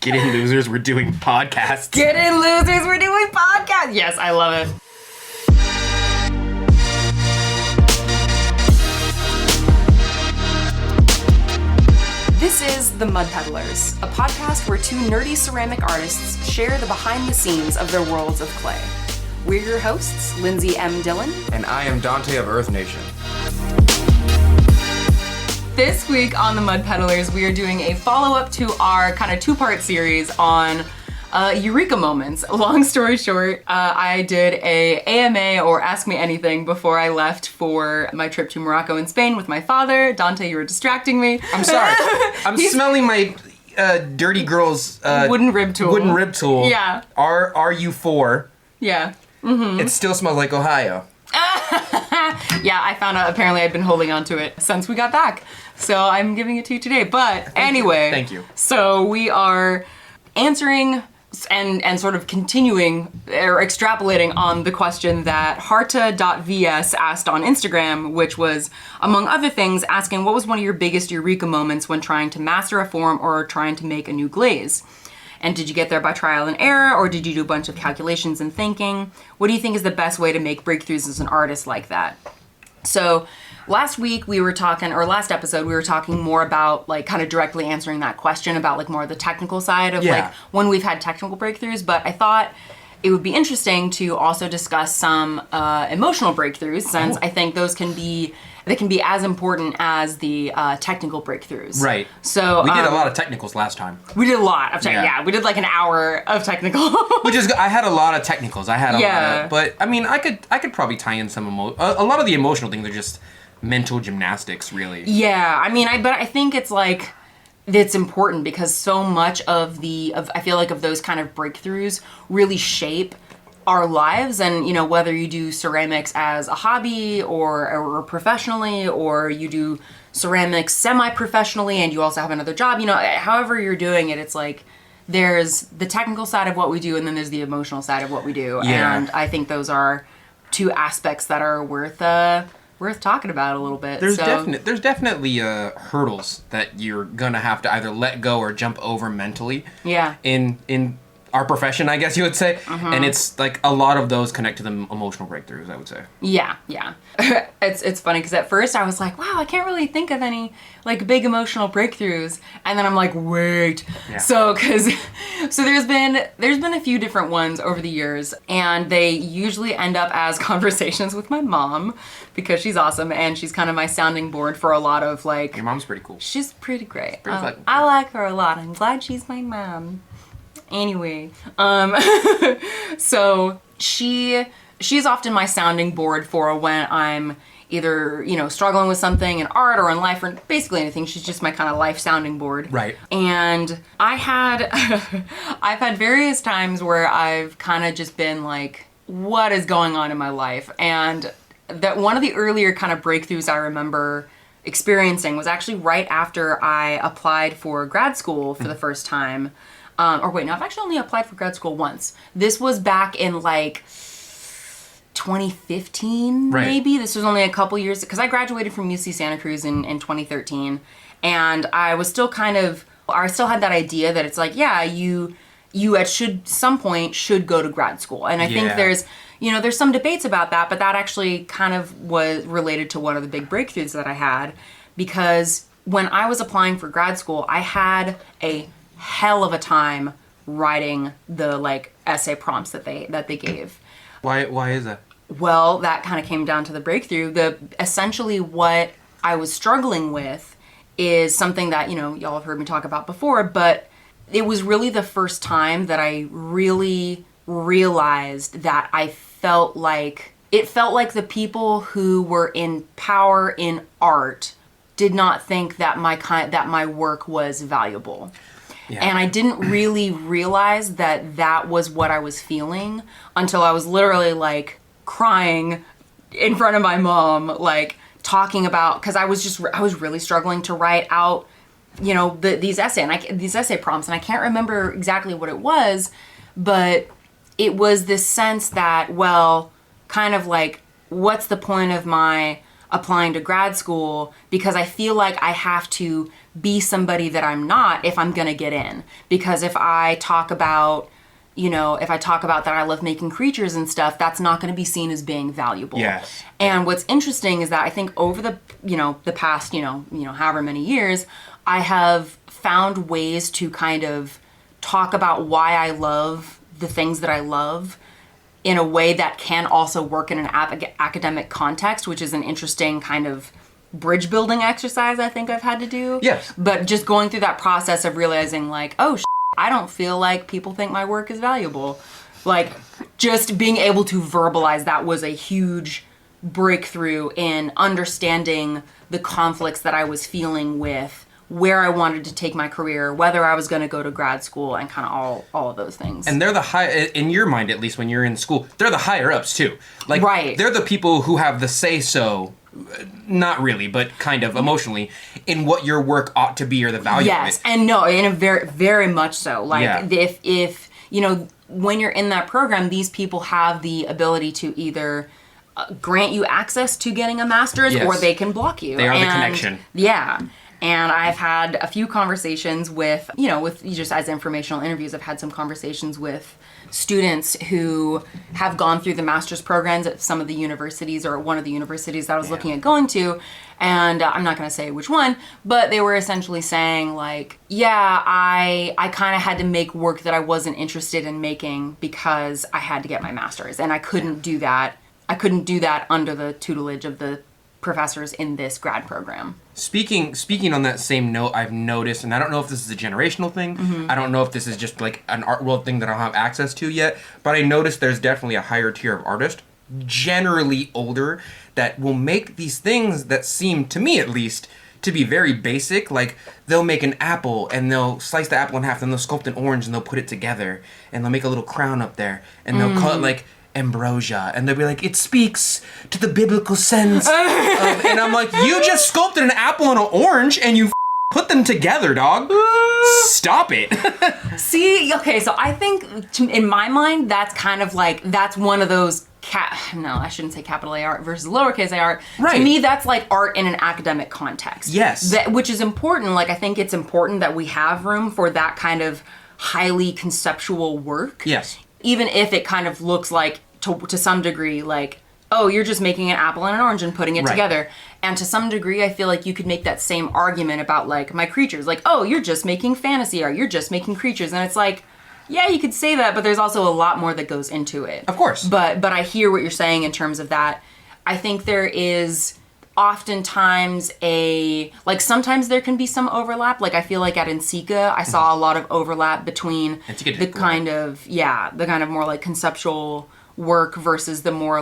Get in, losers, we're doing podcasts. Get in, losers, we're doing podcasts. Yes, I love it. This is The Mud Peddlers, a podcast where two nerdy ceramic artists share the behind the scenes of their worlds of clay. We're your hosts, Lindsey M Dillon. And I am Donte of Earth Nation. This week on The Mud Peddlers, we are doing a follow-up to our kind of two-part series on Eureka moments. Long story short, I did a AMA or Ask Me Anything before I left for my trip to Morocco and Spain with my father. Donte, you were distracting me. I'm sorry. I'm smelling my dirty girl's wooden rib tool. Yeah. RU4. Yeah. Mm-hmm. It still smells like Ohio. Yeah, I found out apparently I'd been holding on to it since we got back. So I'm giving it to you today. But anyway. Thank you. So we are answering and sort of continuing or extrapolating on the question that harta.vs asked on Instagram, which was, among other things, asking what was one of your biggest Eureka moments when trying to master a form or trying to make a new glaze? And did you get there by trial and error, or did you do a bunch of calculations and thinking? What do you think is the best way to make breakthroughs as an artist like that? So last episode, we were talking more about like kind of directly answering that question about like more of the technical side of like when we've had technical breakthroughs. But I thought it would be interesting to also discuss some emotional breakthroughs, since I think those can be as important as the technical breakthroughs. Right. So we did a lot of technicals last time. We did a lot of we did like an hour of technical. I had a lot of technicals. I had a lot of, but I mean, I could probably tie in some a lot of the emotional things are just mental gymnastics, really. Yeah, I mean, but I think it's like it's important because so much of I feel like of those kind of breakthroughs really shape our lives. And, you know, whether you do ceramics as a hobby or professionally, or you do ceramics semi-professionally and you also have another job, you know, however you're doing it, it's like there's the technical side of what we do and then there's the emotional side of what we do. Yeah. And I think those are two aspects that are worth talking about a little bit. There's definitely hurdles that you're gonna have to either let go or jump over mentally. Yeah. In our profession, I guess you would say. Mm-hmm. And it's like a lot of those connect to the emotional breakthroughs, I would say. Yeah. It's funny because at first I was like, wow, I can't really think of any like big emotional breakthroughs. And then I'm like, wait. Yeah. So there's been a few different ones over the years, and they usually end up as conversations with my mom because she's awesome and she's kind of my sounding board for a lot of like. Your mom's pretty cool. She's pretty great. I like her a lot. I'm glad she's my mom. Anyway, so she's often my sounding board for when I'm either, you know, struggling with something in art or in life or basically anything. She's just my kind of life sounding board. Right. And I've had various times where I've kind of just been like, what is going on in my life? And that one of the earlier kind of breakthroughs I remember experiencing was actually right after I applied for grad school for the first time. I've actually only applied for grad school once. This was back in like 2015, maybe. This was only a couple years, because I graduated from UC Santa Cruz in 2013. And I was still I still had that idea that it's like, yeah, you at some point should go to grad school. And I think there's some debates about that, but that actually kind of was related to one of the big breakthroughs that I had, because when I was applying for grad school, I had a hell of a time writing the like essay prompts that they gave. Why is that? Well, that kind of came down to the breakthrough. Essentially what I was struggling with is something that, you know, y'all have heard me talk about before, but it was really the first time that I really realized that it felt like the people who were in power in art did not think that my work was valuable. Yeah. And I didn't really realize that was what I was feeling until I was literally like crying in front of my mom, like talking about, because I was really struggling to write out, you know, these essay prompts, and I can't remember exactly what it was, but it was this sense that, well, kind of like, what's the point of my applying to grad school because I feel like I have to be somebody that I'm not if I'm going to get in. Because if I talk about, that I love making creatures and stuff, that's not going to be seen as being valuable. Yes. And what's interesting is that I think over the past, however many years, I have found ways to kind of talk about why I love the things that I love in a way that can also work in an academic context, which is an interesting kind of bridge building exercise I think I've had to do. Yes. But just going through that process of realizing like, oh, I don't feel like people think my work is valuable. Like, just being able to verbalize that was a huge breakthrough in understanding the conflicts that I was feeling with where I wanted to take my career, whether I was going to go to grad school, and kind of all of those things. And they're the high, in your mind at least when you're in school, they're the higher ups too. Like, right. They're the people who have the say-so, not really, but kind of emotionally, in what your work ought to be or the value of it. Yes, and no, in a very, very much so. Like, if when you're in that program, these people have the ability to either grant you access to getting a master's, or they can block you. They are the connection. Yeah. And I've had a few conversations with just as informational interviews, I've had some conversations with students who have gone through the master's programs at some of the universities or one of the universities that I was looking at going to. And I'm not going to say which one, but they were essentially saying like, I kind of had to make work that I wasn't interested in making because I had to get my master's, and I couldn't do that. I couldn't do that under the tutelage of the professors in this grad program. Speaking on that same note, I've noticed, and I don't know if this is a generational thing, I don't know if this is just like an art world thing that I don't have access to yet, but I noticed there's definitely a higher tier of artist, generally older, that will make these things that seem, to me at least, to be very basic. Like, they'll make an apple, and they'll slice the apple in half, then they'll sculpt an orange, and they'll put it together, and they'll make a little crown up there, and they'll call it like ambrosia, and they'll be like, it speaks to the biblical sense of, and I'm like, you just sculpted an apple and an orange and you put them together, dog. Stop it. See, okay, so I think in my mind that's kind of like, that's one of those I shouldn't say capital A art versus lowercase a art. Right. To me, that's like art in an academic context. Yes. Which is important. Like, I think it's important that we have room for that kind of highly conceptual work. Yes. Even if it kind of looks like, to some degree, like, oh, you're just making an apple and an orange and putting it together. And to some degree, I feel like you could make that same argument about, like, my creatures. Like, oh, you're just making fantasy art. You're just making creatures. And it's like, yeah, you could say that, but there's also a lot more that goes into it. Of course. But I hear what you're saying in terms of that. I think there is oftentimes sometimes there can be some overlap. Like, I feel like at Eureka, I saw a lot of overlap between the kind of more like conceptual work versus the more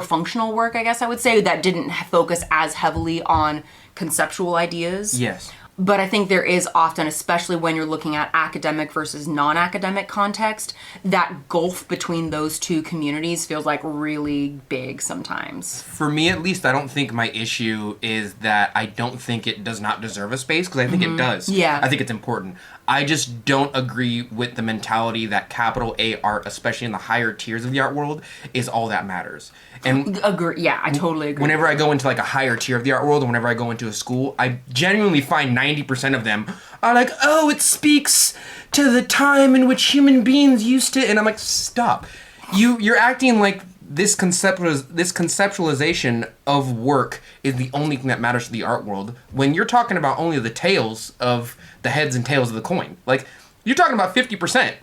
functional work, I guess I would say, that didn't focus as heavily on conceptual ideas. Yes. But I think there is often, especially when you're looking at academic versus non-academic context, that gulf between those two communities feels like really big sometimes. For me, at least, I don't think my issue is that I don't think it does not deserve a space, because I think it does. Yeah. I think it's important. I just don't agree with the mentality that capital A art, especially in the higher tiers of the art world, is all that matters. And agree. Yeah, I totally agree. Whenever I go into like a higher tier of the art world, and whenever I go into a school, I genuinely find 90% of them are like, oh, it speaks to the time in which human beings used to, and I'm like, stop. You're acting like this conceptualization of work is the only thing that matters to the art world, when you're talking about only the tails of the heads and tails of the coin. Like, you're talking about 50%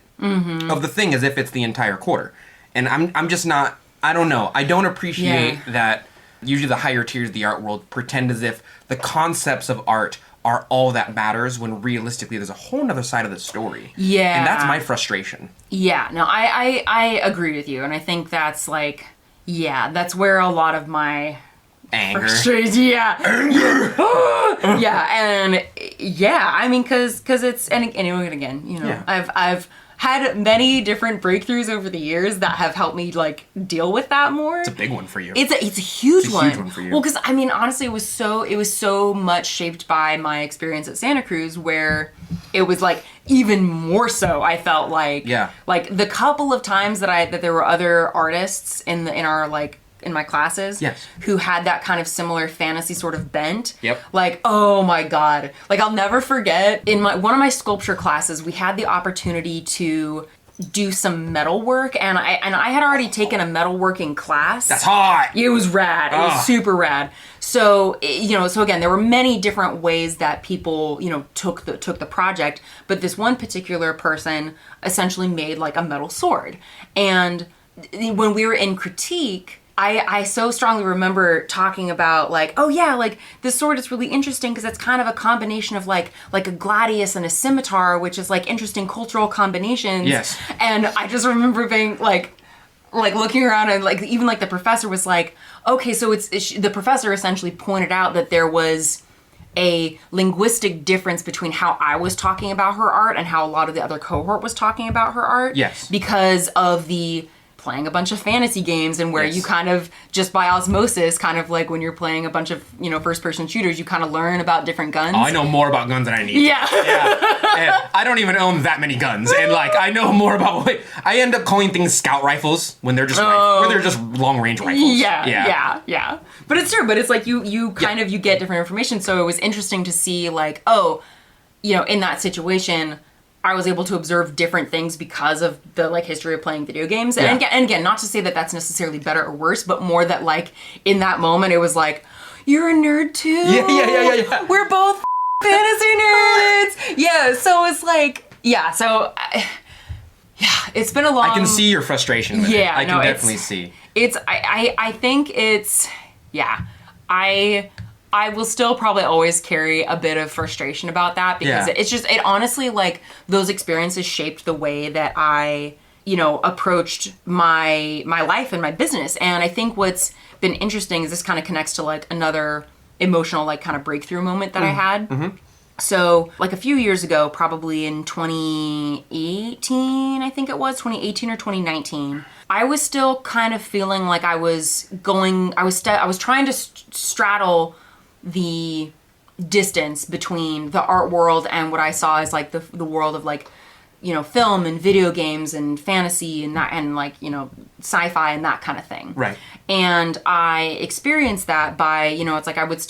of the thing as if it's the entire quarter. And I'm just not, I don't know. I don't appreciate that usually the higher tiers of the art world pretend as if the concepts of art are all that matters, when realistically there's a whole nother side of the story. Yeah. And that's my frustration. Yeah, no, I agree with you. And I think that's like, that's where a lot of my anger. Yeah. And I mean, cause it's, and again, I've had many different breakthroughs over the years that have helped me like deal with that more. It's a big one for you. It's a huge one. Huge one for you. Well, because I mean, honestly, it was so much shaped by my experience at Santa Cruz, where it was like even more so. I felt like like the couple of times that there were other artists in our like my classes who had that kind of similar fantasy sort of bent. Yep. Like, oh my God. Like, I'll never forget, in one of my sculpture classes, we had the opportunity to do some metal work, and I had already taken a metalworking class. That's hot. It was rad. It was super rad. So, so again, there were many different ways that people, took the project, but this one particular person essentially made like a metal sword. And when we were in critique, I so strongly remember talking about like, oh yeah, like this sword is really interesting because it's kind of a combination of like a gladius and a scimitar, which is like interesting cultural combinations. Yes. And I just remember being like looking around, and like even like the professor was like, okay, so the professor essentially pointed out that there was a linguistic difference between how I was talking about her art and how a lot of the other cohort was talking about her art. Yes. Because of the playing a bunch of fantasy games, and where you kind of just by osmosis, kind of like when you're playing a bunch of first person shooters, you kind of learn about different guns. Oh, I know more about guns than I need. Yeah. And I don't even own that many guns, and like I know more about. I end up calling things scout rifles when they're just long range rifles. Yeah. But it's true. But it's like you kind of you get different information. So it was interesting to see like, in that situation, I was able to observe different things because of the like history of playing video games. And again, not to say that that's necessarily better or worse, but more that like in that moment it was like, you're a nerd too. Yeah. We're both fantasy nerds. Yeah. So it's like, it's been a long. I can see your frustration with it. I can definitely see. I think it's I will still probably always carry a bit of frustration about that, because it honestly, like, those experiences shaped the way that I, approached my life and my business. And I think what's been interesting is this kind of connects to like another emotional, like, kind of breakthrough moment that I had. Mm-hmm. So like a few years ago, probably in 2018, I think it was 2018 or 2019, I was still kind of feeling like I was trying to straddle the distance between the art world and what I saw as like the world of like, film and video games and fantasy and that, and like, sci-fi and that kind of thing. Right. And I experienced that by, it's like I was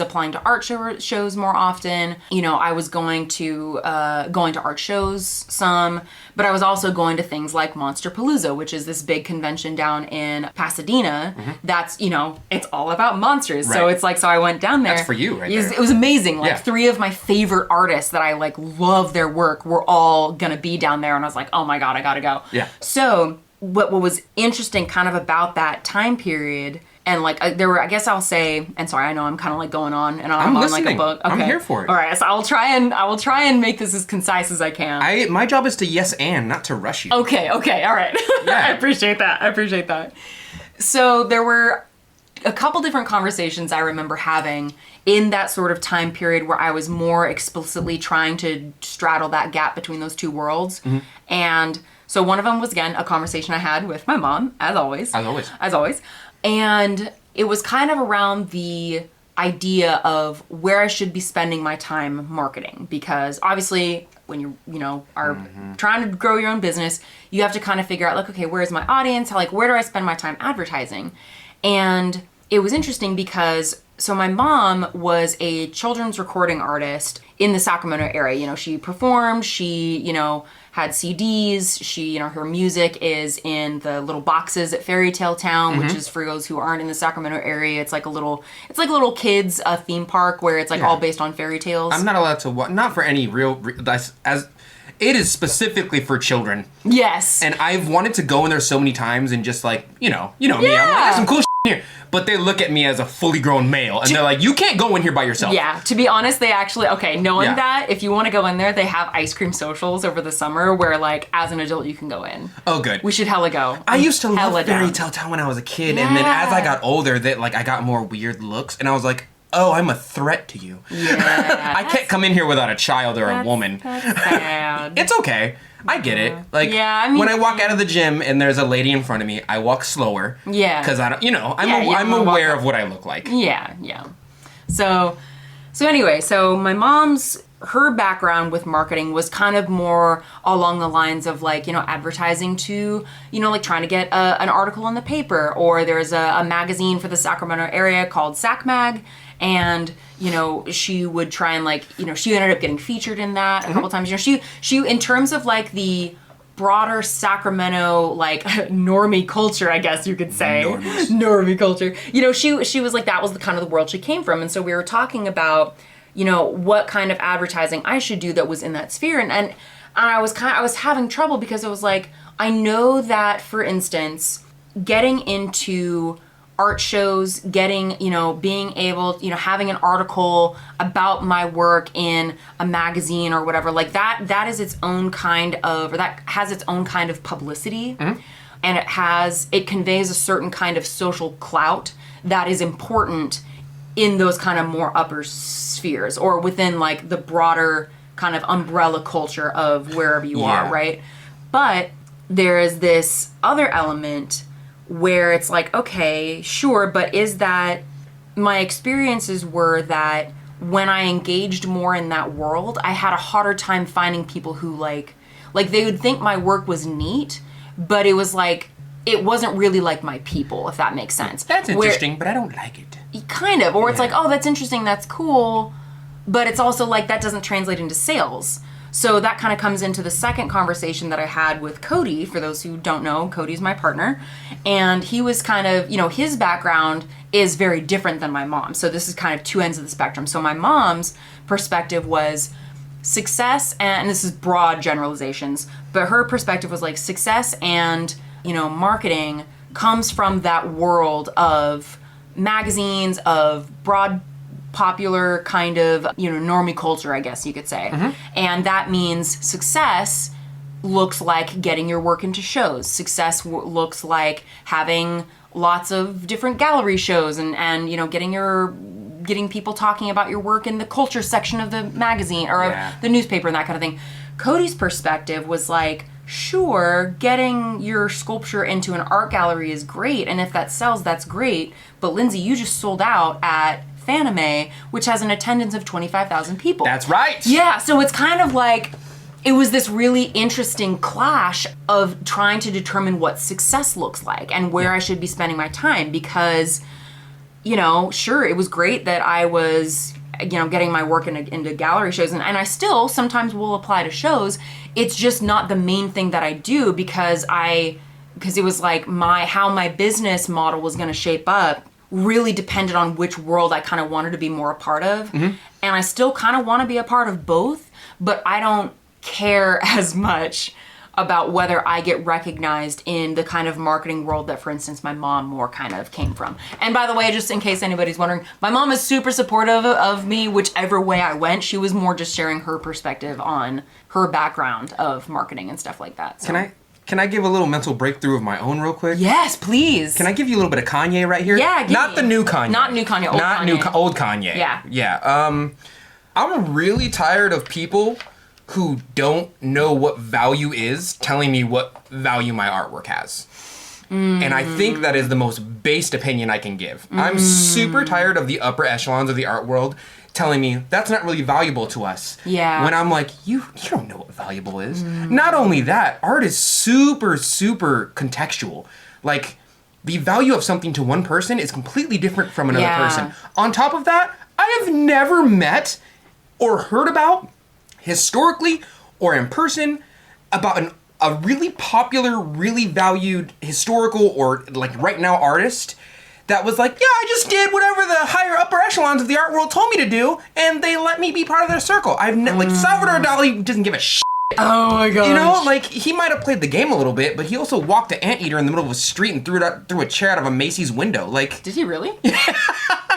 applying to art shows more often. I was going to art shows some, but I was also going to things like Monsterpalooza, which is this big convention down in Pasadena. Mm-hmm. That's, it's all about monsters. Right. So it's like, so I went down there. That's for you right there. It was amazing. Like 3 of my favorite artists that I like love their work were all gonna be down there. And I was like, oh my God, I gotta go. Yeah. So what was interesting kind of about that time period, and like there were, I guess I'll say, and sorry, I know I'm kind of like going on and I'm on like a book. Okay. I'm here for it. All right, so I will try and make this as concise as I can. My job is to yes and, not to rush you. Okay, all right. Yeah. I appreciate that. So there were a couple different conversations I remember having in that sort of time period where I was more explicitly trying to straddle that gap between those two worlds. Mm-hmm. And so one of them was, again, a conversation I had with my mom, as always. And it was kind of around the idea of where I should be spending my time marketing. Because obviously, when you are trying to grow your own business, you have to kind of figure out, like, okay, where's my audience? Where do I spend my time advertising? And it was interesting because, so my mom was a children's recording artist in the Sacramento area. She performed, she, had CDs, she, her music is in the little boxes at Fairy Tale Town, which is, for those who aren't in the Sacramento area, it's like a little kids theme park where it's like all based on fairy tales. I'm not allowed to not for any as it is specifically for children. Yes. And I've wanted to go in there so many times and just like, me, I'm like, there's some cool shit here. But they look at me as a fully grown male and they're like, you can't go in here by yourself. Yeah, to be honest, they actually, knowing that, if you want to go in there, they have ice cream socials over the summer where, like, as an adult, you can go in. Oh, good. We should hella go. I used to love Fairy Tale Town when I was a kid. Yeah. And then as I got older, I got more weird looks. And I was like, oh, I'm a threat to you. Yeah. I can't come in here without a child or a woman. That's sad. It's okay. I get it. Like, when I walk out of the gym and there's a lady in front of me, I walk slower. Yeah. Because I don't, I'm aware of what I look like. Yeah. So anyway, so my mom's her background with marketing was kind of more along the lines of like, advertising to, like trying to get an article in the paper, or there's a magazine for the Sacramento area called Sac Mag. And, she would try and like, she ended up getting featured in that a couple times. She, in terms of like the broader Sacramento, like normie culture, I guess you could say. Normie culture. She was like, that was the kind of the world she came from. And so we were talking about, what kind of advertising I should do that was in that sphere. And I was having trouble because it was like, I know that, for instance, getting into art shows, getting, being able, having an article about my work in a magazine or whatever, like that is its own kind of, or that has its own kind of publicity. Mm-hmm. And it conveys a certain kind of social clout that is important in those kind of more upper spheres, or within like the broader kind of umbrella culture of wherever you are, right? But there is this other element where it's like, okay, sure, but is that, my experiences were that when I engaged more in that world, I had a harder time finding people who like they would think my work was neat, but it was like, it wasn't really like my people, if that makes sense. That's interesting, but I don't like it. Kind of. Or it's like, oh, that's interesting, that's cool, but it's also like, that doesn't translate into sales. So that kind of comes into the second conversation that I had with Cody. For those who don't know, Cody's my partner. And he was kind of, his background is very different than my mom. So this is kind of two ends of the spectrum. So my mom's perspective was success, and this is broad generalizations, but her perspective was like success and, marketing comes from that world of magazines, of broad popular kind of, normie culture, I guess you could say. Mm-hmm. And that means success looks like getting your work into shows. Success looks like having lots of different gallery shows and getting people talking about your work in the culture section of the magazine or of the newspaper and that kind of thing. Cody's perspective was like, sure, getting your sculpture into an art gallery is great, and if that sells, that's great, but Lindsey, you just sold out at Fanime, which has an attendance of 25,000 people. That's right. Yeah, so it's kind of like, it was this really interesting clash of trying to determine what success looks like and where I should be spending my time, because, sure, it was great that I was, getting my work into gallery shows, and I still sometimes will apply to shows. It's just not the main thing that I do, because it was like how my business model was going to shape up really depended on which world I kind of wanted to be more a part of. Mm-hmm. And I still kind of want to be a part of both, but I don't care as much about whether I get recognized in the kind of marketing world that, for instance, my mom more kind of came from. And by the way, just in case anybody's wondering, my mom is super supportive of me whichever way I went. She was more just sharing her perspective on her background of marketing and stuff like that. So. Can I give a little mental breakthrough of my own real quick? Yes, please. Can I give you a little bit of Kanye right here? Yeah, Not the new Kanye. Not new Kanye, old Kanye. Old Kanye. Yeah. Yeah. I'm really tired of people who don't know what value is telling me what value my artwork has. And I think that is the most based opinion I can give. I'm super tired of the upper echelons of the art world telling me that's not really valuable to us. Yeah. When I'm like, you don't know what valuable is. Not only that, art is super, super contextual. Like, the value of something to one person is completely different from another person. On top of that, I have never met or heard about, historically or in person, about a really popular, really valued historical or like right now artist that was like, yeah, I just did whatever the higher upper echelons of the art world told me to do, and they let me be part of their circle. Like, Salvador Dali doesn't give a shit. Oh my gosh. Like, he might have played the game a little bit, but he also walked an anteater in the middle of a street and threw a chair out of a Macy's window. Like, did he really?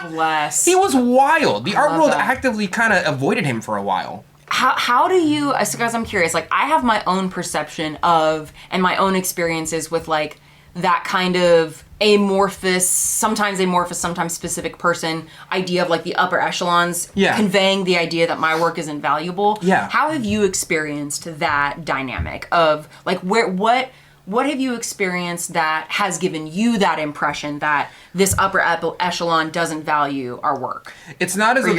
Bless. He was wild. The art world actively kind of avoided him for a while. How do you, because I'm curious, like, I have my own perception of, and my own experiences with, like, that kind of sometimes amorphous, sometimes specific person idea of, like, the upper echelons conveying the idea that my work is invaluable. Yeah. How have you experienced that dynamic of, like, what what have you experienced that has given you that impression that this upper echelon doesn't value our work? It's not as though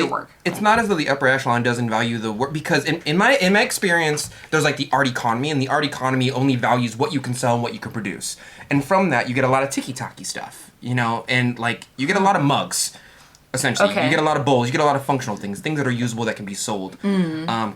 the upper echelon doesn't value the work, because in my experience, there's like the art economy, and the art economy only values what you can sell and what you can produce. And from that, you get a lot of ticky-tacky stuff, you know, and like you get a lot of mugs. Essentially, you get a lot of bowls, you get a lot of functional things that are usable that can be sold,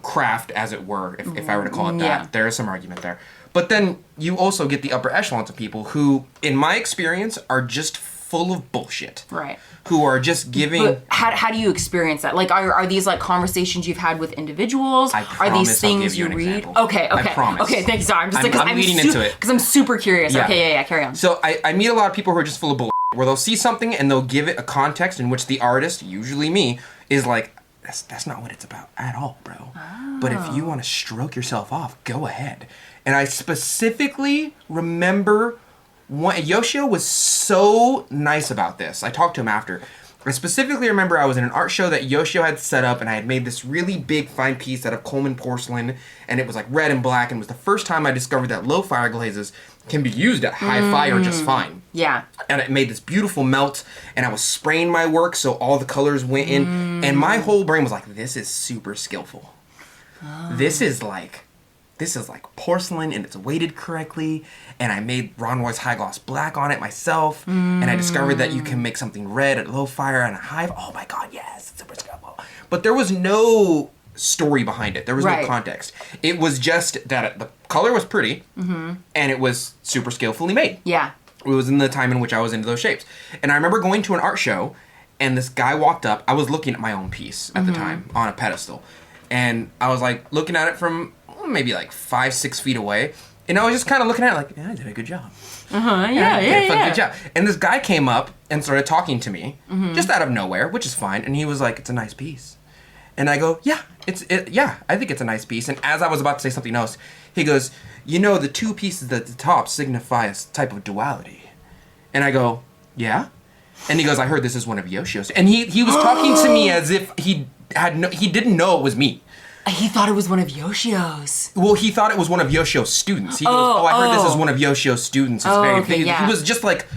craft as it were, if I were to call it that. Yeah. There is some argument there. But then you also get the upper echelons of people who, in my experience, are just full of bullshit. Right. Who are just giving... But how do you experience that? Like, are these like conversations you've had with individuals? I promise are these things I'll give you an read? example. Okay. I promise. Okay, thanks. Sorry, I'm leading into it. Because I'm super curious. Yeah. Okay, yeah, carry on. So I meet a lot of people who are just full of bullshit, where they'll see something and they'll give it a context in which the artist, usually me, is like, that's not what it's about at all, bro. Oh. But if you want to stroke yourself off, go ahead. And I specifically remember Yoshio was so nice about this. I talked to him after. I specifically remember I was in an art show that Yoshio had set up, and I had made this really big fine piece out of Coleman porcelain, and it was like red and black, and it was the first time I discovered that low fire glazes can be used at high fire just fine. Yeah. And it made this beautiful melt, and I was spraying my work so all the colors went in, and my whole brain was like, this is super skillful. Oh. This is like porcelain, and it's weighted correctly, and I made Ron Roy's high gloss black on it myself, and I discovered that you can make something red at low fire and a high. Oh my god, yes, it's super skillful. But there was no story behind it. There was no context. It was just that the color was pretty, and it was super skillfully made. Yeah. It was in the time in which I was into those shapes. And I remember going to an art show, and this guy walked up. I was looking at my own piece at the time on a pedestal, and I was like looking at it from maybe like 5-6 feet away, and I was just kind of looking at it like, yeah, I did a good job. Good job. And this guy came up and started talking to me, just out of nowhere, which is fine. And he was like, "It's a nice piece." And I go, "Yeah, I think it's a nice piece." And as I was about to say something else, he goes, "You know, the two pieces at the top signify a type of duality." And I go, "Yeah." And he goes, "I heard this is one of Yoshio's." And he was talking to me as if he didn't know it was me. He thought it was one of Yoshio's. Well, he thought it was one of Yoshio's students. He goes, I heard this is one of Yoshio's students. He was just like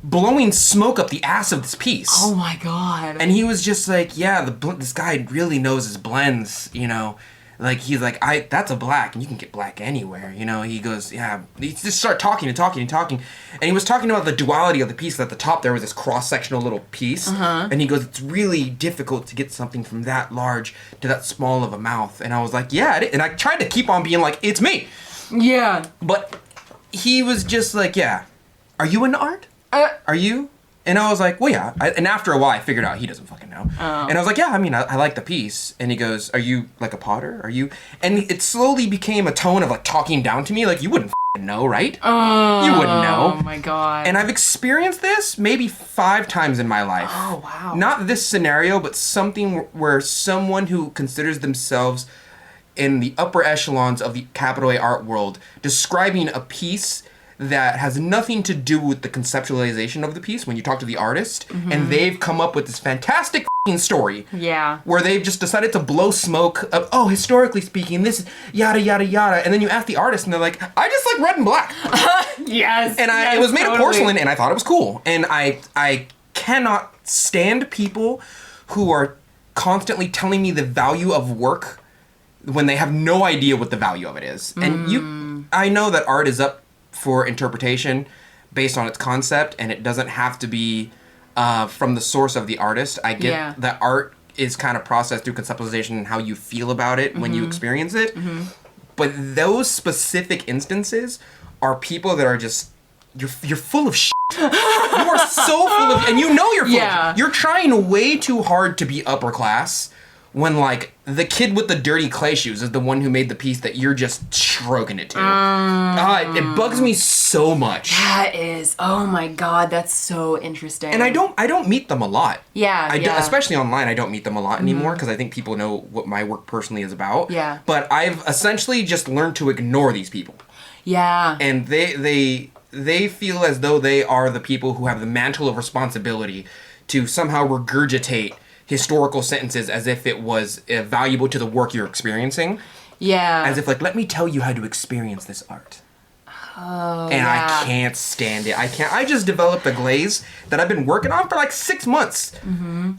blowing smoke up the ass of this piece. Oh my god. And he was just like, yeah, this guy really knows his blends, you know. Like, he's like, that's a black, and you can get black anywhere, you know. He goes, yeah. He just started talking. And he was talking about the duality of the piece. At the top, there was this cross-sectional little piece. And he goes, it's really difficult to get something from that large to that small of a mouth. And I was like, yeah. And I tried to keep on being like, it's me. Yeah. But he was just like, yeah. Are you into art? Are you? And I was like, well, yeah. And after a while, I figured out he doesn't fucking know. Oh. And I was like, yeah, I mean, I like the piece. And he goes, are you like a potter? Are you? And it slowly became a tone of like talking down to me. Like, you wouldn't know, right? Oh. You wouldn't know. Oh my god. And I've experienced this maybe 5 times in my life. Oh, wow. Not this scenario, but something where someone who considers themselves in the upper echelons of the capital A art world, describing a piece that has nothing to do with the conceptualization of the piece when you talk to the artist, and they've come up with this fantastic story. Yeah. Where they've just decided to blow smoke of, oh, historically speaking, this yada yada yada, and then you ask the artist and they're like, I just like red and black. Yes. And it was made of porcelain, and I thought it was cool. And I cannot stand people who are constantly telling me the value of work when they have no idea what the value of it is. And I know that art is up for interpretation based on its concept, and it doesn't have to be from the source of the artist. I get that art is kind of processed through conceptualization and how you feel about it when you experience it. But those specific instances are people that are just, you're full of shit. You are so full of, and you know you're full of shit. You're trying way too hard to be upper class when, like, the kid with the dirty clay shoes is the one who made the piece that you're just stroking it to. It bugs me so much. That is, oh my god, that's so interesting. And I don't meet them a lot. Yeah, especially online, I don't meet them a lot anymore because I think people know what my work personally is about. Yeah. But I've essentially just learned to ignore these people. Yeah. And they feel as though they are the people who have the mantle of responsibility to somehow regurgitate historical sentences as if it was valuable to the work you're experiencing. Yeah. As if, like, let me tell you how to experience this art. Oh, and I can't stand it. I just developed a glaze that I've been working on for like 6 months.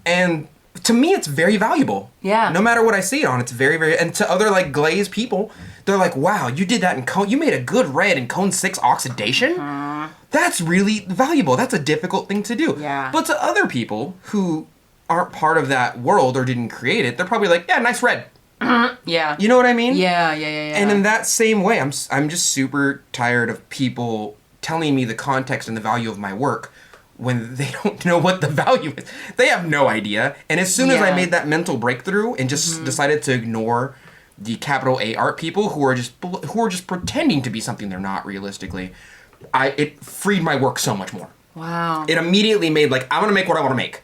And to me, it's very valuable. Yeah. No matter what I see it on, it's very, very... And to other, like, glaze people, they're like, wow, you did that in cone... You made a good red in cone 6 oxidation? That's really valuable. That's a difficult thing to do. Yeah. But to other people who aren't part of that world or didn't create it, they're probably like, yeah, nice red. Yeah. You know what I mean? Yeah. And in that same way, I'm just super tired of people telling me the context and the value of my work when they don't know what the value is. They have no idea. And as soon as I made that mental breakthrough and just decided to ignore the capital A art people who are just pretending to be something they're not realistically, it freed my work so much more. Wow. It immediately made like, I'm gonna make what I want to make.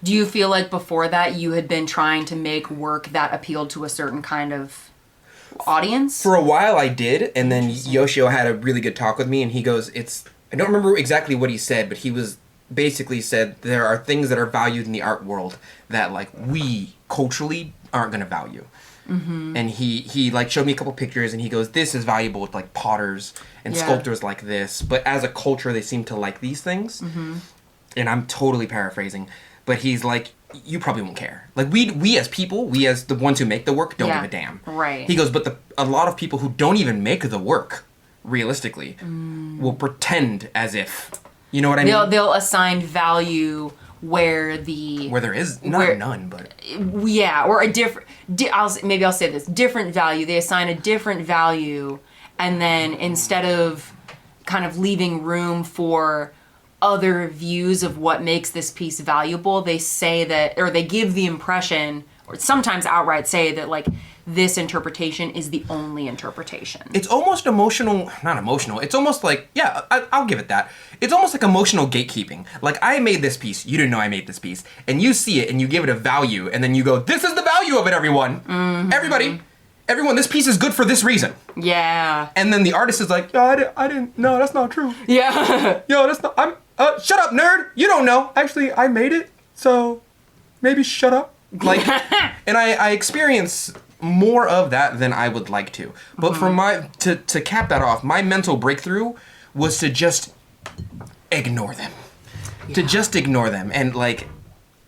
Do you feel like before that you had been trying to make work that appealed to a certain kind of audience? For a while I did, and then Yoshio had a really good talk with me, and he goes, I don't remember exactly what he said, but he was basically said there are things that are valued in the art world that like we culturally aren't going to value. And he like showed me a couple pictures, and he goes, this is valuable with like potters and sculptors like this, but as a culture they seem to like these things. And I'm totally paraphrasing, but he's like, you probably won't care. Like we as people, we as the ones who make the work don't give a damn. Right. He goes, but a lot of people who don't even make the work realistically will pretend as if, you know what I mean? They'll assign value where there is none, but or a different. I'll say this: different value. They assign a different value, and then instead of kind of leaving room for other views of what makes this piece valuable, they say that, or they give the impression, or sometimes outright say that like this interpretation is the only interpretation. It's almost not emotional. It's almost like, I'll give it that. It's almost like emotional gatekeeping. Like, I made this piece, you didn't know I made this piece, and you see it and you give it a value, and then you go, this is the value of it, everyone. Everyone, this piece is good for this reason. Yeah. And then the artist is like, yo, I didn't, no, that's not true. Yeah. Yo, that's not, shut up, nerd. You don't know. Actually, I made it, so maybe shut up. Like, and I experience more of that than I would like to. But for to cap that off, my mental breakthrough was to just ignore them. To just ignore them. And like,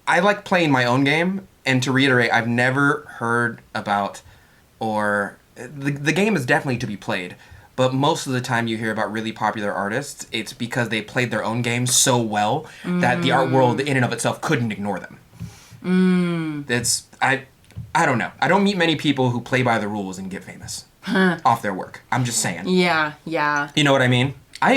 I like playing my own game. And to reiterate, I've never heard about, or the game is definitely to be played. But most of the time you hear about really popular artists, it's because they played their own game so well that the art world in and of itself couldn't ignore them. I don't know. I don't meet many people who play by the rules and get famous off their work. I'm just saying. Yeah. You know what I mean? I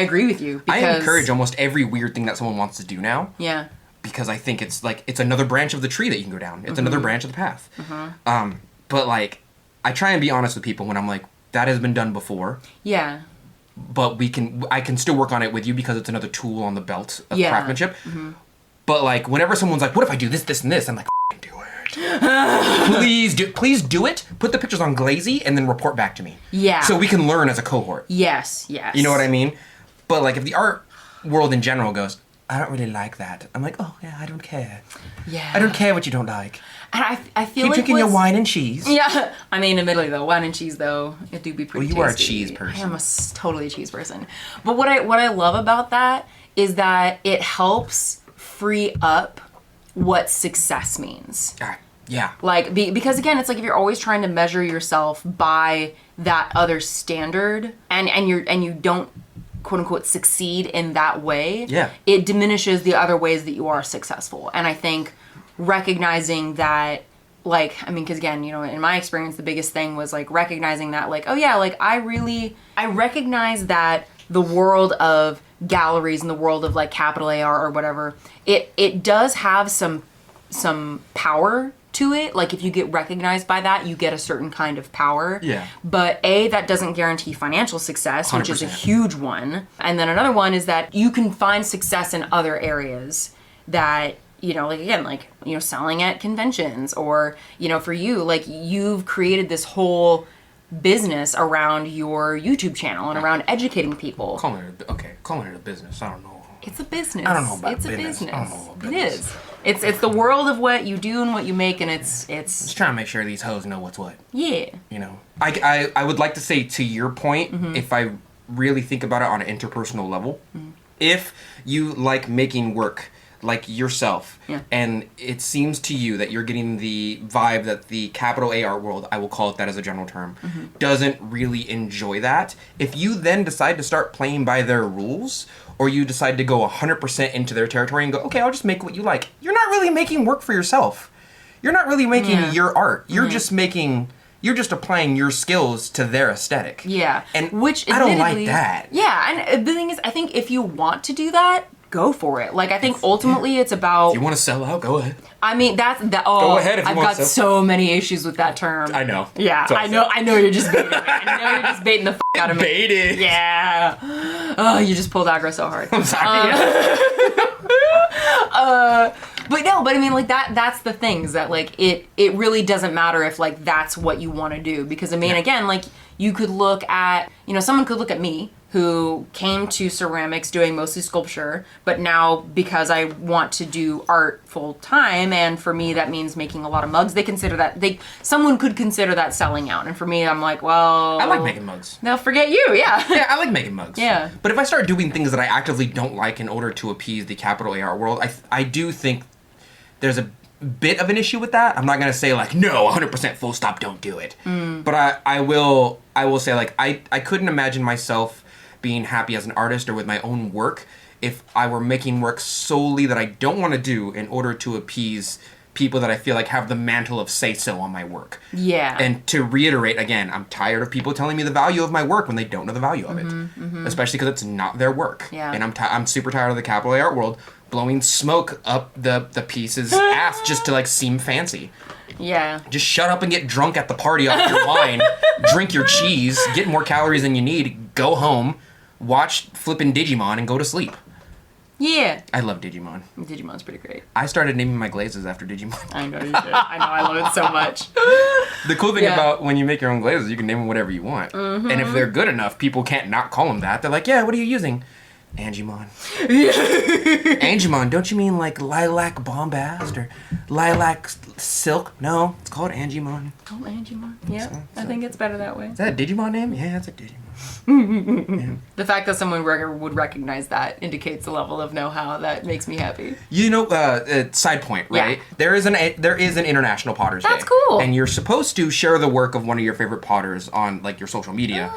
agree with you. I encourage almost every weird thing that someone wants to do now. Yeah. Because I think it's like, it's another branch of the tree that you can go down. It's another branch of the path. But like, I try and be honest with people when I'm like, that has been done before. Yeah. But I can still work on it with you because it's another tool on the belt of craftsmanship. But like, whenever someone's like, what if I do this, this, and this? I'm like, do it. Please do it. Put the pictures on Glazy and then report back to me. Yeah. So we can learn as a cohort. Yes. You know what I mean? But like, if the art world in general goes, I don't really like that. I'm like, oh yeah, I don't care. Yeah. I don't care what you don't like. And I feel Keep drinking your wine and cheese. Yeah. I mean, admittedly though, wine and cheese though, it do be pretty tasty. Well, you are a cheese person. I am totally a cheese person. But what I love about that is that it helps free up what success means. Yeah. Like, because again, it's like if you're always trying to measure yourself by that other standard and you don't quote unquote succeed in that way, it diminishes the other ways that you are successful. And I think recognizing that, like, I mean, because again, you know, in my experience, the biggest thing was like recognizing that, like, oh yeah, like I recognize that the world of galleries and the world of like capital AR or whatever, it does have some power to it. Like if you get recognized by that, you get a certain kind of power. Yeah. But that doesn't guarantee financial success, 100%. Which is a huge one. And then another one is that you can find success in other areas that, you know, like again, like, you know, selling at conventions or, you know, for you, like you've created this whole business around your YouTube channel and around educating people. Calling it a business. I don't know. It's a business. I don't know about It's business. a business. I don't know about business. It is. It's the world of what you do and what you make, and it's just trying to make sure these hoes know what's what. Yeah. You know, I would like to say, to your point, if I really think about it on an interpersonal level, if you like making work like yourself, and it seems to you that you're getting the vibe that the capital A art world, I will call it that as a general term, doesn't really enjoy that, if you then decide to start playing by their rules, or you decide to go 100% into their territory and go, okay, I'll just make what you like, you're not really making work for yourself. You're not really making your art. You're just making... You're just applying your skills to their aesthetic. Yeah. And which I don't like that. Yeah, and the thing is, I think if you want to do that, go for it. Like, I think ultimately it's about... If you want to sell out, go ahead. I mean, go ahead if you I've want got to. so many issues with that term. I know. Yeah, I know you're just baiting me. I know you're just baiting the out of me. Baited. Yeah. Oh, you just pulled aggro so hard. I'm sorry. But I mean, like, that's the thing, is that, like, it really doesn't matter if, like, that's what you want to do. Because, I mean, again, like, you could look at, someone could look at me, who came to ceramics doing mostly sculpture, but now, because I want to do art full time, and for me that means making a lot of mugs, someone could consider that selling out. And for me, I'm like, well... I like making mugs. They'll forget you, yeah. Yeah, I like making mugs. Yeah. But if I start doing things that I actively don't like in order to appease the capital A art world, I do think there's a bit of an issue with that. I'm not going to say, like, no, 100% full stop, don't do it. But I will say, like, I couldn't imagine myself being happy as an artist or with my own work if I were making work solely that I don't want to do in order to appease people that I feel like have the mantle of say-so on my work. Yeah. And to reiterate, again, I'm tired of people telling me the value of my work when they don't know the value of it. Especially because it's not their work. Yeah. And I'm super tired of the capital A art world blowing smoke up the piece's ass just to, like, seem fancy. Yeah. Just shut up and get drunk at the party off your wine, drink your cheese, get more calories than you need, go home, watch flippin' Digimon, and go to sleep. Yeah. I love Digimon. Digimon's pretty great. I started naming my glazes after Digimon. I know you did. I love it so much. The cool thing about when you make your own glazes, you can name them whatever you want. And if they're good enough, people can't not call them that. They're like, yeah, what are you using? Angemon. Angemon, don't you mean like lilac bombast or lilac silk? No, it's called Angemon. Oh, Angemon. Yeah, I think it's better that way. Is that a Digimon name? Yeah, it's a Digimon. The fact that someone would recognize that indicates a level of know-how that makes me happy. Side point, right? Yeah. There is an International Potters Day. That's cool. And you're supposed to share the work of one of your favorite potters on, like, your social media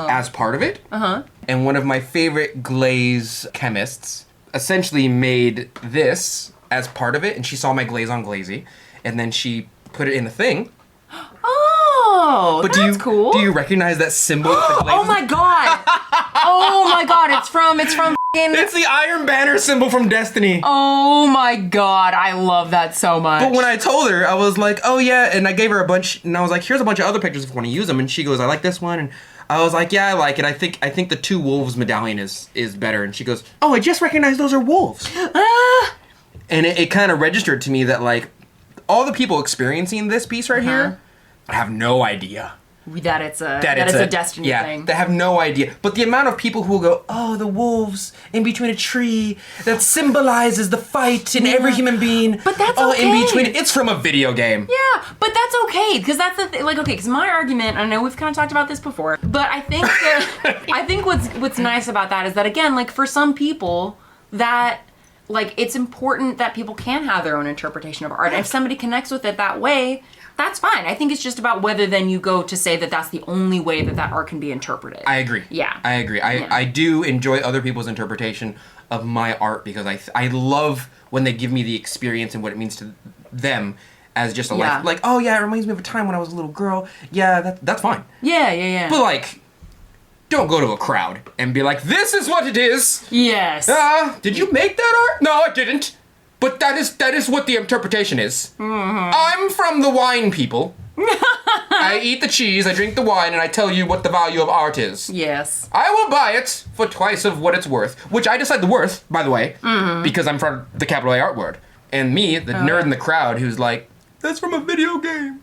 as part of it. And one of my favorite glaze chemists essentially made this as part of it, and she saw my glaze on Glazy, and then she put it in a thing. Oh, but that's cool. Do you recognize that symbol? With the glaze? Oh my god! Oh my god! It's from. It's the Iron Banner symbol from Destiny. Oh my god! I love that so much. But when I told her, I was like, oh yeah, and I gave her a bunch, and I was like, here's a bunch of other pictures if you want to use them, and she goes, I like this one, and I was like, yeah, I like it. I think the Two Wolves medallion is better, and she goes, oh, I just recognized those are wolves. And it kind of registered to me that, like, all the people experiencing this piece right here have no idea that it's a Destiny thing. They have no idea. But the amount of people who will go, oh, the wolves in between a tree that symbolizes the fight in every human being. But that's all okay. in between. It's from a video game. Yeah, but that's okay, because that's the thing. Like, okay, because my argument, I know we've kind of talked about this before, but I think I think what's nice about that is that, again, like, for some people, that, like, it's important that people can have their own interpretation of art. And if somebody connects with it that way, that's fine. I think it's just about whether then you go to say that that's the only way that art can be interpreted. I agree. Yeah. I agree. I do enjoy other people's interpretation of my art because I love when they give me the experience and what it means to them as just a life. Like, oh yeah, it reminds me of a time when I was a little girl. Yeah, that's fine. Yeah. But, like, don't go to a crowd and be like, this is what it is. Yes. Did you make that art? No, I didn't. But that is what the interpretation is. I'm from the wine people. I eat the cheese, I drink the wine, and I tell you what the value of art is. Yes. I will buy it for twice of what it's worth, which I decide the worth, by the way, because I'm from the capital A art world. And me, the nerd in the crowd, who's like, that's from a video game.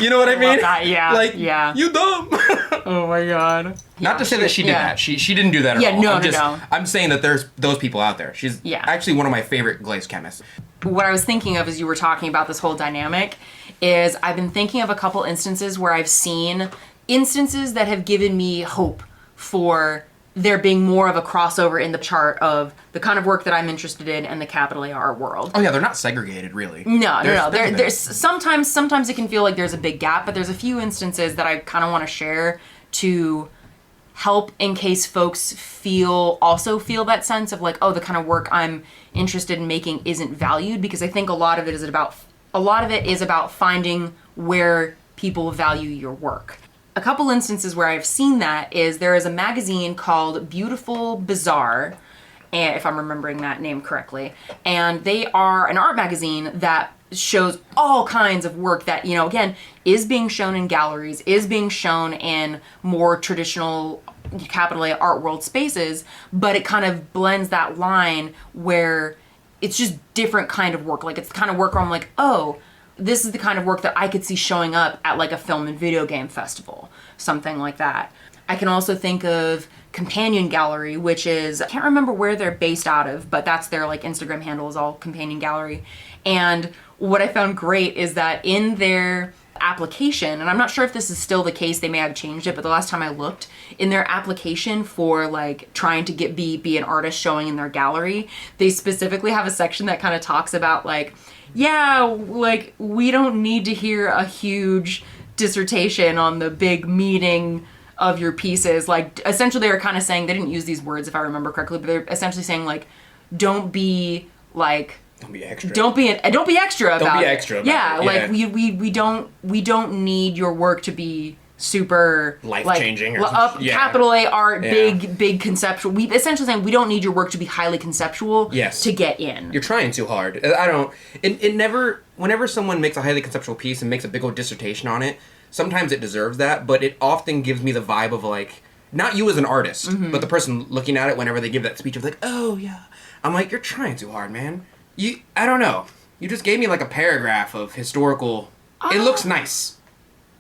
You know what I mean? Love that. Yeah. Like, yeah. You dumb. Oh my god. Not to say that she did that. She didn't do that at all. No. I'm saying that there's those people out there. She's actually one of my favorite glaze chemists. What I was thinking of as you were talking about this whole dynamic is I've been thinking of a couple instances where I've seen instances that have given me hope for there being more of a crossover in the chart of the kind of work that I'm interested in and the capital A art world. Oh yeah, they're not segregated really. No. There's sometimes it can feel like there's a big gap, but there's a few instances that I kind of want to share to help in case folks also feel that sense of like, oh, the kind of work I'm interested in making isn't valued, because I think a lot of it is about finding where people value your work. A couple instances where I've seen that is there is a magazine called Beautiful Bizarre, and if I'm remembering that name correctly, and they are an art magazine that shows all kinds of work that, again, is being shown in galleries, is being shown in more traditional capital A art world spaces, but it kind of blends that line where it's just different kind of work. Like it's the kind of work where I'm like, oh, this is the kind of work that I could see showing up at like a film and video game festival, something like that. I can also think of Companion Gallery, which is, I can't remember where they're based out of, but that's their like Instagram handle is all Companion Gallery. And what I found great is that in their application, and I'm not sure if this is still the case, they may have changed it, but the last time I looked, in their application for like trying to be an artist showing in their gallery, they specifically have a section that kind of talks about like, yeah, like we don't need to hear a huge dissertation on the big meaning of your pieces. Like essentially they were kind of saying, they didn't use these words if I remember correctly, but they're essentially saying like, don't be extra. Don't be extra about it. Yeah, like we don't need your work to be super life-changing capital A art, big conceptual. We essentially saying we don't need your work to be highly conceptual to get in. You're trying too hard. Whenever someone makes a highly conceptual piece and makes a big old dissertation on it, sometimes it deserves that, but it often gives me the vibe of like, not you as an artist, but the person looking at it whenever they give that speech of like, oh yeah. I'm like, you're trying too hard, man. I don't know. You just gave me like a paragraph of historical. It looks nice.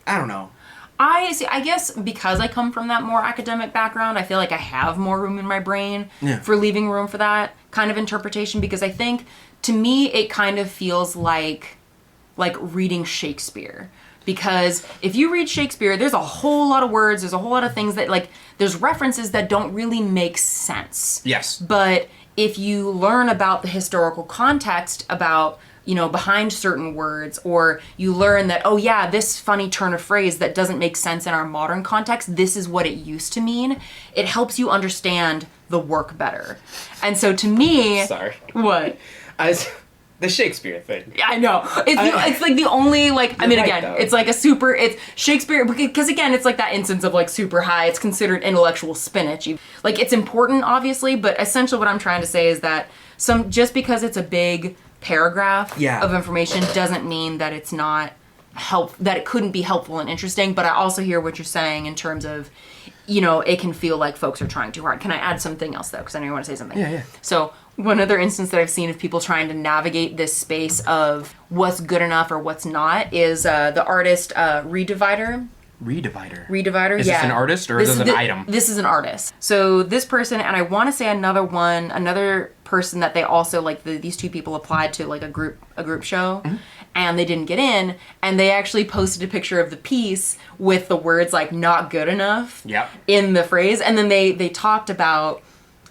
I don't know. I guess because I come from that more academic background, I feel like I have more room in my brain for leaving room for that kind of interpretation, because I think to me it kind of feels like reading Shakespeare. Because if you read Shakespeare, there's a whole lot of words, there's a whole lot of things that like, there's references that don't really make sense. Yes. But if you learn about the historical context about, behind certain words, or you learn that, oh yeah, this funny turn of phrase that doesn't make sense in our modern context, this is what it used to mean, it helps you understand the work better. And so to me... Sorry. What? The Shakespeare thing. I know. It's like the only, like, I mean, again, it's like it's Shakespeare, because again, it's like that instance of like super high, it's considered intellectual spinach. Like, it's important, obviously, but essentially what I'm trying to say is that just because it's a big paragraph of information doesn't mean that it's not that it couldn't be helpful and interesting. But I also hear what you're saying in terms of, it can feel like folks are trying too hard. Can I add something else though? Because I know you want to say something. Yeah. So one other instance that I've seen of people trying to navigate this space of what's good enough or what's not is the artist Redivider. Redivider, Is this an artist or is this an item? This is an artist. So this person, and I want to say another person that they also, like these two people applied to like a group show, and they didn't get in, and they actually posted a picture of the piece with the words like not good enough in the phrase, and then they talked about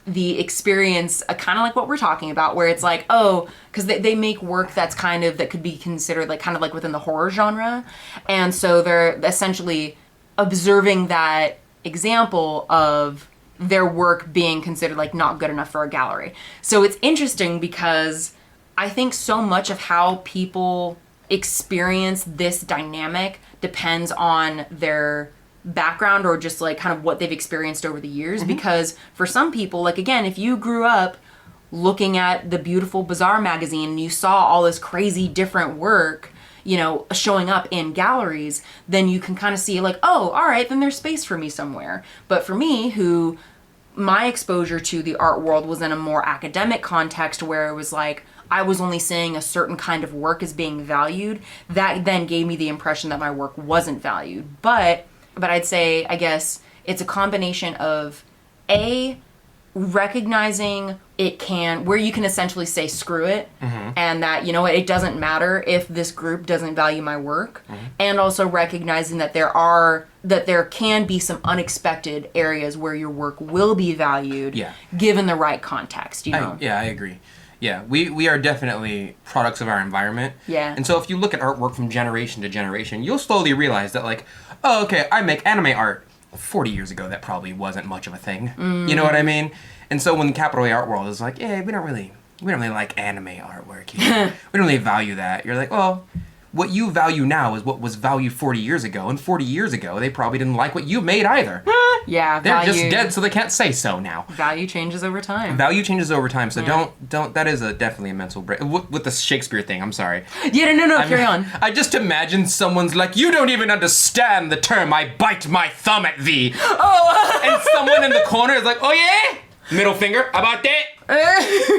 the experience, kind of like what we're talking about, where it's like, oh, because they make work that's that could be considered like kind of like within the horror genre. And so they're essentially observing that example of their work being considered like not good enough for a gallery. So it's interesting because I think so much of how people experience this dynamic depends on their background or just like kind of what they've experienced over the years. Because for some people, like again, if you grew up looking at the Beautiful Bizarre magazine and you saw all this crazy different work, showing up in galleries, then you can kind of see like, oh, all right, then there's space for me somewhere. But for me, my exposure to the art world was in a more academic context where it was like, I was only seeing a certain kind of work as being valued. That then gave me the impression that my work wasn't valued. But But I'd say, I guess, it's a combination of recognizing where you can essentially say screw it, and that, you know what, it doesn't matter if this group doesn't value my work, and also recognizing that there can be some unexpected areas where your work will be valued, given the right context, you know? I agree. Yeah, we are definitely products of our environment. Yeah. And so if you look at artwork from generation to generation, you'll slowly realize that, like, oh, okay, I make anime art. 40 years ago, that probably wasn't much of a thing. You know what I mean? And so when the capital A art world is like, yeah, we don't really like anime artwork here. We don't really value that. You're like, well, what you value now is what was valued 40 years ago. And 40 years ago, they probably didn't like what you made either. Yeah, they're just dead, so they can't say so now. Value changes over time. So don't. That is definitely a mental break with the Shakespeare thing. I'm sorry. Yeah, no, carry on. I just imagine someone's like, you don't even understand the term. I bite my thumb at thee. Oh, and someone in the corner is like, oh yeah, middle finger. How about that?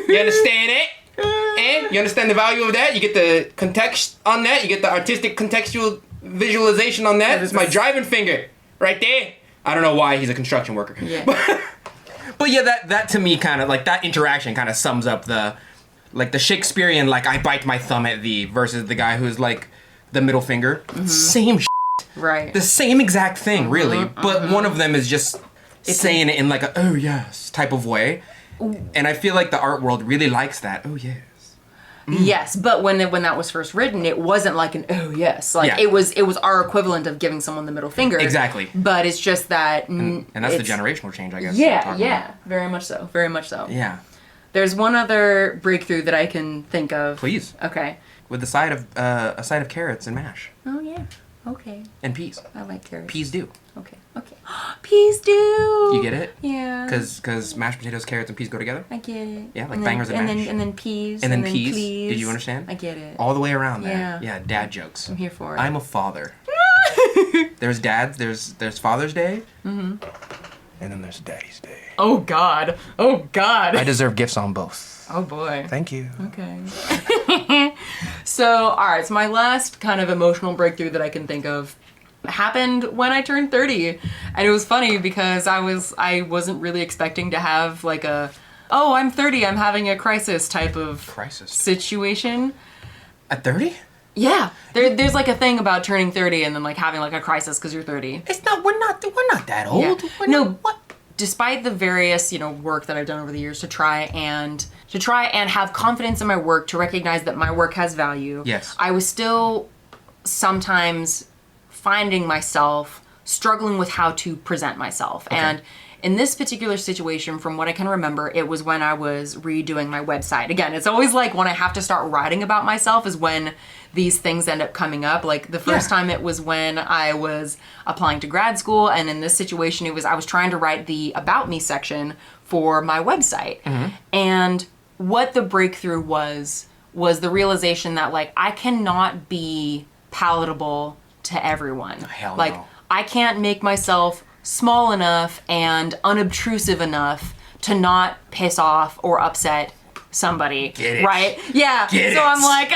You understand it? And you understand the value of that? You get the context on that. You get the artistic contextual visualization on that. It's my driving finger right there. I don't know why he's a construction worker. Yeah. But yeah, that to me kind of, like, that interaction kind of sums up the Shakespearean, like, I bite my thumb at thee versus the guy who's, like, the middle finger. Same Right. The same exact thing, really. But one of them is just saying it in, like, a, oh, yes, type of way. And I feel like the art world really likes that. Oh, yes. Yes, but when that was first written, it wasn't like an oh yes, like it was our equivalent of giving someone the middle finger. Exactly. But it's just that, and that's the generational change, I guess. Yeah, very much so. Yeah. There's one other breakthrough that I can think of. Please. Okay. With a side of carrots and mash. Oh yeah. Okay. And peas. I like carrots. Peas do. Okay. Peas do. You get it? Yeah. Because mashed potatoes, carrots, and peas go together? I get it. Yeah, like bangers and mash. And then peas. And then peas. Did you understand? I get it. All the way around there. Yeah, dad jokes. I'm here for it. I'm a father. There's dads, there's Father's Day. And then there's Daddy's Day. Oh God. I deserve gifts on both. Oh boy. Thank you. Okay. So, alright, so my last kind of emotional breakthrough that I can think of happened when I turned 30. And it was funny because I wasn't really expecting to have like I'm 30, I'm having a crisis type of situation. At 30? Yeah. There's like a thing about turning 30 and then like having like a crisis because you're 30. We're not that old. Yeah. What? Despite the various, work that I've done over the years to try and have confidence in my work, to recognize that my work has value. Yes. I was still sometimes finding myself struggling with how to present myself. Okay. And in this particular situation, from what I can remember, it was when I was redoing my website. Again, it's always like when I have to start writing about myself is when these things end up coming up. Like the first time it was when I was applying to grad school, and in this situation I was trying to write the About Me section for my website. And what the breakthrough was the realization that like I cannot be palatable to everyone. Hell like no. I can't make myself small enough and unobtrusive enough to not piss off or upset somebody. Get it. Right? Yeah. Get so it. I'm like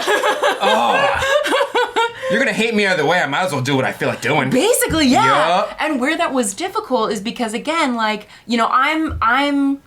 You're gonna hate me either way. I might as well do what I feel like doing. Basically, yeah. Yep. And where that was difficult is because again, like, I'm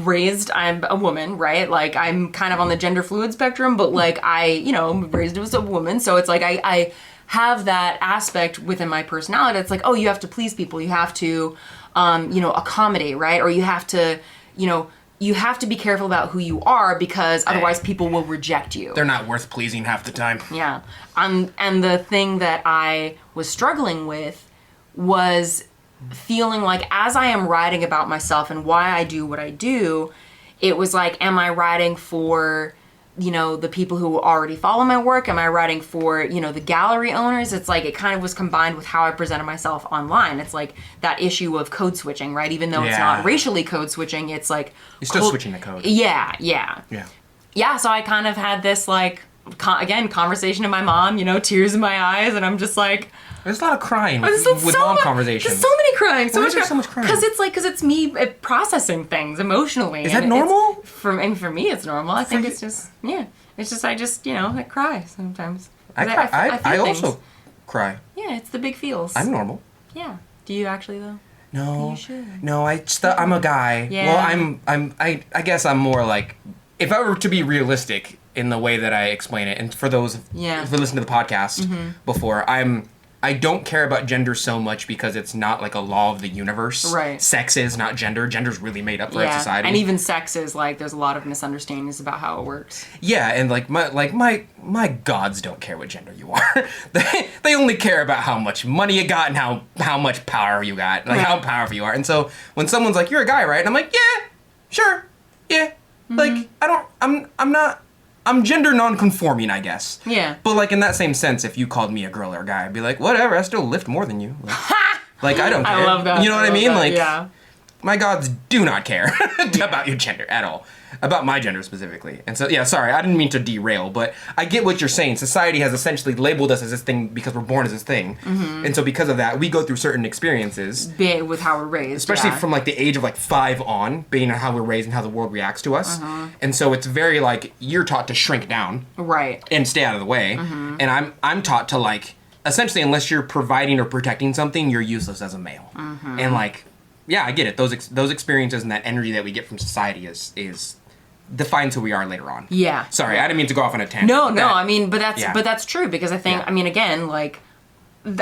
raised, I'm a woman, right? Like I'm kind of on the gender fluid spectrum, but like I'm raised as a woman. So it's like I have that aspect within my personality. It's like, oh, you have to please people. You have to, accommodate, right? Or you have to, you have to be careful about who you are because otherwise people will reject you. They're not worth pleasing half the time. Yeah. And the thing that I was struggling with was feeling like as I am writing about myself and why I do what I do, it was like, am I writing for the people who already follow my work? Am I writing for, the gallery owners? It's like, it kind of was combined with how I presented myself online. It's like that issue of code switching, right? Even though it's not racially code switching, it's like... You're still switching the code. Yeah. Yeah, so I kind of had this like, conversation with my mom, tears in my eyes, and I'm just like... There's a lot of crying with mom conversations. There's so many crying. Why is there so much crying? Because it's me processing things emotionally. Is that normal? For me, it's normal. I think it's just, It's just, I cry sometimes. I also cry. Yeah, it's the big feels. I'm normal. Yeah. Do you actually though? No. You should. No, I'm a guy. Yeah. Well, I guess I'm more like, if I were to be realistic in the way that I explain it, and for those who listen to the podcast before, I don't care about gender so much because it's not like a law of the universe. Right. Sex is not gender. Gender's really made up for our society. And even sex is like, there's a lot of misunderstandings about how it works. Yeah, and like my gods don't care what gender you are. they only care about how much money you got and how much power you got, like how powerful you are. And so when someone's like, "You're a guy, right?" And I'm like, "Yeah, sure, yeah." Like I'm gender non-conforming, I guess. Yeah. But like in that same sense, if you called me a girl or a guy, I'd be like, whatever, I still lift more than you. Like I don't care. I love that. You know what I mean? Like, yeah. My gods do not care about your gender at all. About my gender specifically. And so, yeah, sorry, I didn't mean to derail, but I get what you're saying. Society has essentially labeled us as this thing because we're born as this thing. And so because of that, we go through certain experiences. With how we're raised. Especially from like the age of like 5 on, being how we're raised and how the world reacts to us. And so it's very like, you're taught to shrink down. Right. And stay out of the way. And I'm taught to like, essentially unless you're providing or protecting something, you're useless as a male. And like, yeah, I get it. Those experiences and that energy that we get from society is defines who we are later on. Yeah. Sorry, I didn't mean to go off on a tangent. No, I mean, but that's true because I think, I mean, again, like,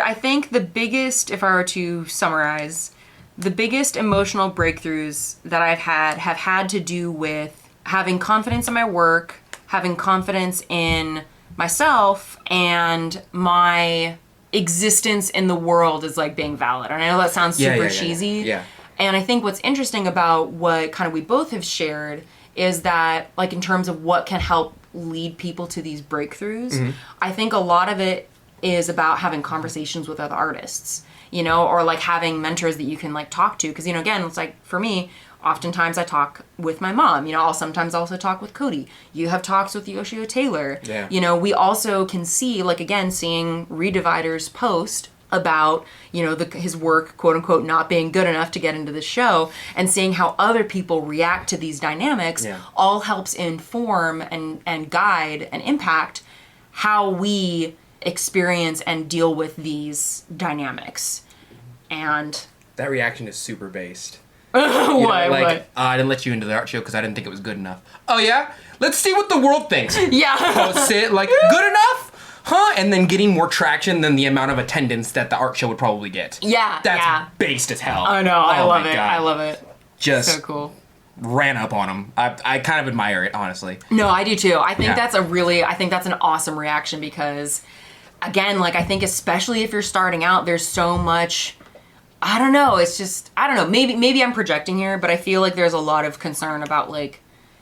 I think the biggest, if I were to summarize, the biggest emotional breakthroughs that I've have had to do with having confidence in my work, having confidence in myself, and my existence in the world is like being valid. And I know that sounds super cheesy. Yeah. And I think what's interesting about what kind of we both have shared is that, like, in terms of what can help lead people to these breakthroughs, I think a lot of it is about having conversations with other artists, you know, or like having mentors that you can like talk to. Because, you know, again, it's like for me, oftentimes I talk with my mom, you know, I'll sometimes also talk with Cody. You have talks with Yoshio Taylor. Yeah. You know, we also can see, like, again, seeing Redivider's post about, you know, his work, quote unquote, not being good enough to get into the show, and seeing how other people react to these dynamics all helps inform and guide and impact how we experience and deal with these dynamics. And that reaction is super based. What? I didn't let you into the art show because I didn't think it was good enough. Oh yeah? Let's see what the world thinks. Yeah. Post it like, good enough? Huh? And then getting more traction than the amount of attendance that the art show would probably get. Yeah. That's based as hell. I know. I love it. I love it. Just so cool. Ran up on him. I kind of admire it, honestly. No, I do too. I think that's an awesome reaction because, again, like, I think especially if you're starting out, there's so much, I don't know, it's just, I don't know, maybe I'm projecting here, but I feel like there's a lot of concern about, like,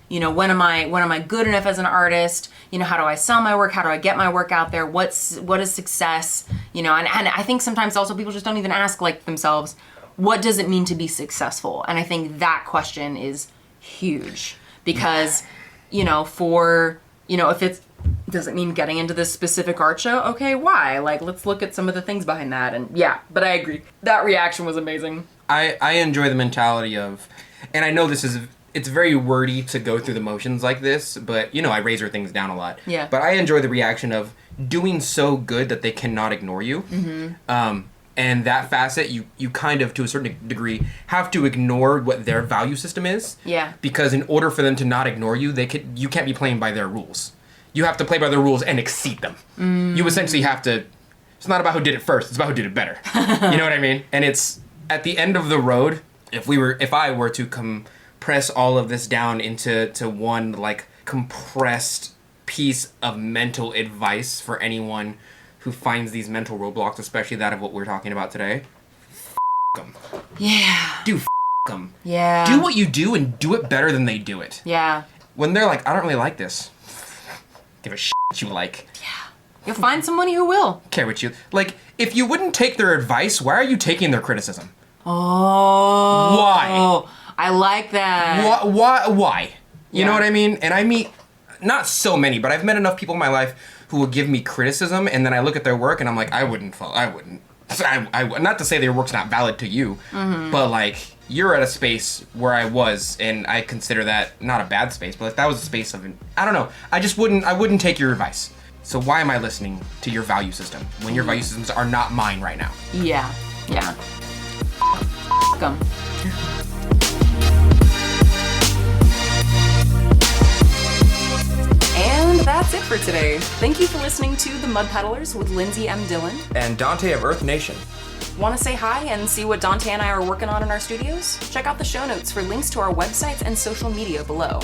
you know, when am I good enough as an artist? You know, how do I sell my work? How do I get my work out there? What is success? You know, and I think sometimes also people just don't even ask like themselves, what does it mean to be successful? And I think that question is huge because, you know, if it doesn't mean getting into this specific art show, okay, why? Like, let's look at some of the things behind that. And yeah, but I agree. That reaction was amazing. I enjoy the mentality of, and I know it's very wordy to go through the motions like this, but, you know, I razor things down a lot. Yeah. But I enjoy the reaction of doing so good that they cannot ignore you. And that facet, you kind of, to a certain degree, have to ignore what their value system is. Yeah. Because in order for them to not ignore you, you can't be playing by their rules. You have to play by their rules and exceed them. You essentially have to, it's not about who did it first, it's about who did it better. You know what I mean? And it's, at the end of the road, if I were to compress all of this down into one, like, compressed piece of mental advice for anyone who finds these mental roadblocks, especially that of what we're talking about today, them. Yeah. Do them. Yeah. Do what you do and do it better than they do it. Yeah. When they're like, I don't really like this. Give a shit what you like. Yeah. You'll find somebody who will. Care what you... Like, if you wouldn't take their advice, why are you taking their criticism? Oh. Why? I like that. Why? You know what I mean? And I meet, not so many, but I've met enough people in my life who will give me criticism, and then I look at their work, and I'm like, I wouldn't. Not to say their work's not valid to you, but, like, you're at a space where I was, and I consider that not a bad space, but, like, that was a space of, I don't know. I wouldn't take your advice. So why am I listening to your value system when your value systems are not mine right now? Yeah. Yeah. Welcome. And that's it for today. Thank you for listening to The Mud Peddlers with Lindsey M Dillon. And Donte of Earth Nation. Want to say hi and see what Donte and I are working on in our studios? Check out the show notes for links to our websites and social media below.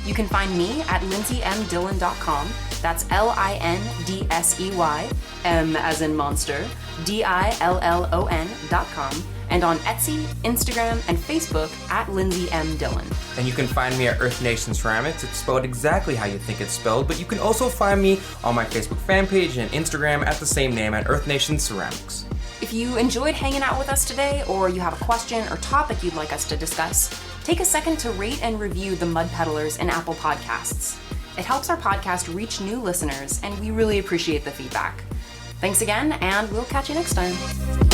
You can find me at lindseymdillon.com. That's LINDSEY, M as in monster, DILLON.com, and on Etsy, Instagram, and Facebook at Lindsey M Dillon. And you can find me at Earth Nation Ceramics. It's spelled exactly how you think it's spelled, but you can also find me on my Facebook fan page and Instagram at the same name at Earth Nation Ceramics. If you enjoyed hanging out with us today, or you have a question or topic you'd like us to discuss, take a second to rate and review the Mud Peddlers in Apple Podcasts. It helps our podcast reach new listeners, and we really appreciate the feedback. Thanks again, and we'll catch you next time.